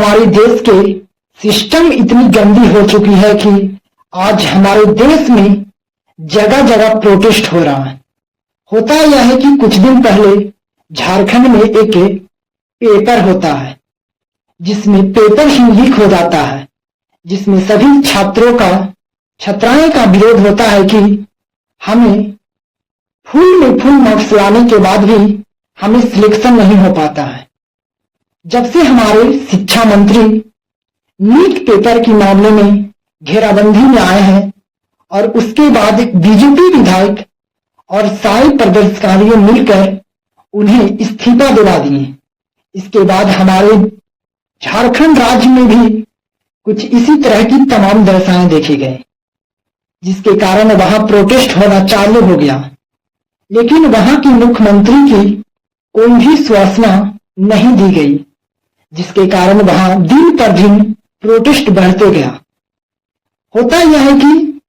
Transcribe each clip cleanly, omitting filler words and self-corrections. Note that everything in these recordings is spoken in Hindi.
हमारे देश के सिस्टम इतनी गंदी हो चुकी है कि आज हमारे देश में जगह जगह प्रोटेस्ट हो रहा है। होता यह है कि कुछ दिन पहले झारखंड में एक पेपर होता है जिसमें पेपर ही लीक हो जाता है, जिसमें सभी छात्राएं का विरोध होता है कि हमें फुल में फुल मार्क्स लाने के बाद भी हमें सिलेक्शन नहीं हो पाता है। जब से हमारे शिक्षा मंत्री नीट पेपर के मामले में घेराबंदी में आए हैं और उसके बाद बीजेपी विधायक और सारे प्रदर्शनकारियों मिलकर उन्हें इस्तीफा दिला दिए। इसके बाद हमारे झारखंड राज्य में भी कुछ इसी तरह की तमाम दशाएं देखे गए, जिसके कारण वहां प्रोटेस्ट होना चालू हो गया। लेकिन वहां की मुख्यमंत्री की कोई भी सूचना नहीं दी गई, जिसके कारण वहां दिन पर दिन प्रोटेस्ट बढ़ते गया। होता यह है कि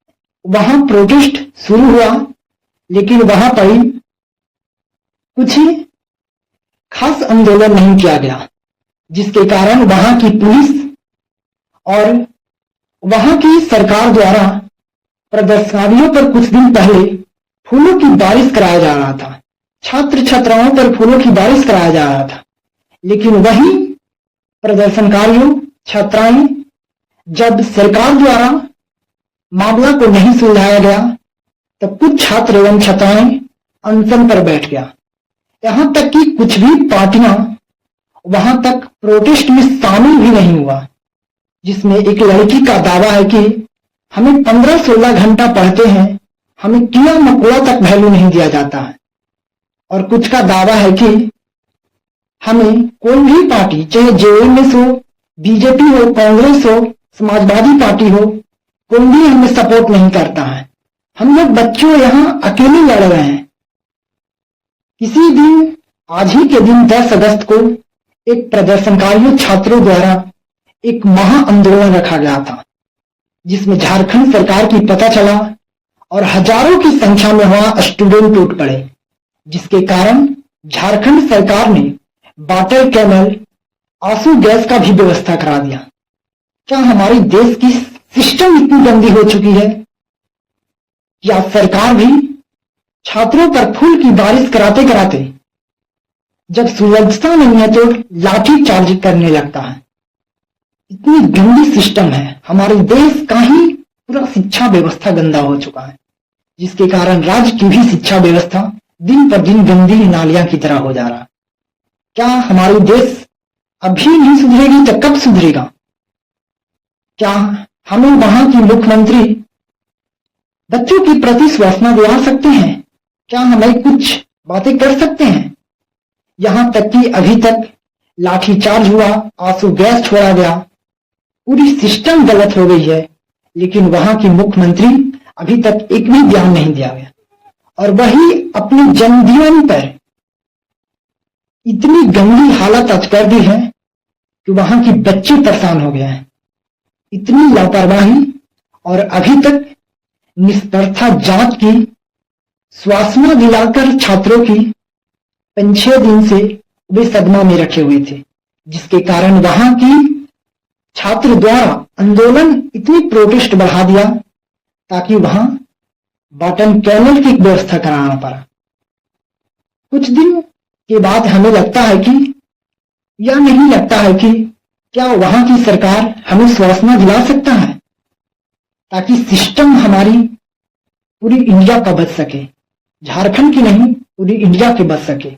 वहां प्रोटेस्ट शुरू हुआ, लेकिन वहां पर कुछ खास आंदोलन नहीं किया गया, जिसके कारण वहां की पुलिस और वहां की सरकार द्वारा प्रदर्शनकारियों पर कुछ दिन पहले फूलों की बारिश कराया जा रहा था। छात्र छात्राओं पर फूलों की बारिश कराया जा रहा था, लेकिन वही प्रदर्शनकारियों छात्राएं जब सरकार द्वारा मामला को नहीं सुलझाया गया तब कुछ छात्र एवं छात्राएं अनशन पर बैठ गया। यहां तक कि कुछ भी पार्टियां वहां तक प्रोटेस्ट में शामिल भी नहीं हुआ, जिसमें एक लड़की का दावा है कि हमें 15-16 घंटा पढ़ते हैं, हमें कीड़ा मकोड़ा तक वैल्यू नहीं दिया जाता है। और कुछ का दावा है कि हमें कोई भी पार्टी, चाहे जेएमएस हो, बीजेपी हो, कांग्रेस हो, समाजवादी पार्टी हो, कोई भी हमें सपोर्ट नहीं करता है। हम लोग बच्चों यहाँ अकेले लड़ रहे हैं। किसी दिन, आज ही के दिन 10 अगस्त को एक प्रदर्शनकारियों छात्रों द्वारा एक महा आंदोलन रखा गया था, जिसमें झारखंड सरकार की पता चला और हजारों की संख्या में वहां स्टूडेंट टूट पड़े, जिसके कारण झारखंड सरकार ने वाटर कैनल, आंसू गैस का भी व्यवस्था करा दिया। क्या हमारे देश की सिस्टम इतनी गंदी हो चुकी है? क्या सरकार भी छात्रों पर फूल की बारिश कराते कराते जब सुलझता नहीं है तो लाठी चार्ज करने लगता है? इतनी गंदी सिस्टम है। हमारे देश का ही पूरा शिक्षा व्यवस्था गंदा हो चुका है, जिसके कारण राज्य की भी शिक्षा व्यवस्था दिन पर दिन गंदी नालियां की तरह हो जा रहा है। क्या हमारे देश अभी नहीं सुधरेगी तो कब सुधरेगा? क्या हमें वहां की मुख्यमंत्री बच्चों के प्रति सूचना दिला सकते हैं? क्या हमें कुछ बातें कर सकते हैं? यहां तक कि अभी तक लाठीचार्ज हुआ, आंसू गैस छोड़ा गया, पूरी सिस्टम गलत हो गई है, लेकिन वहां की मुख्यमंत्री अभी तक एक भी ध्यान नहीं दिया गया। और वही अपनी जनजीवन पर इतनी गंदी हालत आज कर दी है कि वहां के बच्चे परेशान हो गए हैं। इतनी लापरवाही और अभी तक निष्पक्षता जांच की श्वासना दिलाकर छात्रों की 5-6 दिन से वे सदमा में रखे हुए थे, जिसके कारण वहां की छात्र द्वारा आंदोलन इतनी प्रोटेस्ट बढ़ा दिया ताकि वहां वाटर कैनल की व्यवस्था कराना पड़ा। कुछ दिन के बाद हमें लगता है कि, या नहीं लगता है कि क्या वहां की सरकार हमें सूचना दिला सकता है ताकि सिस्टम हमारी पूरी इंडिया का बच सके, झारखंड की नहीं पूरी इंडिया के बच सके।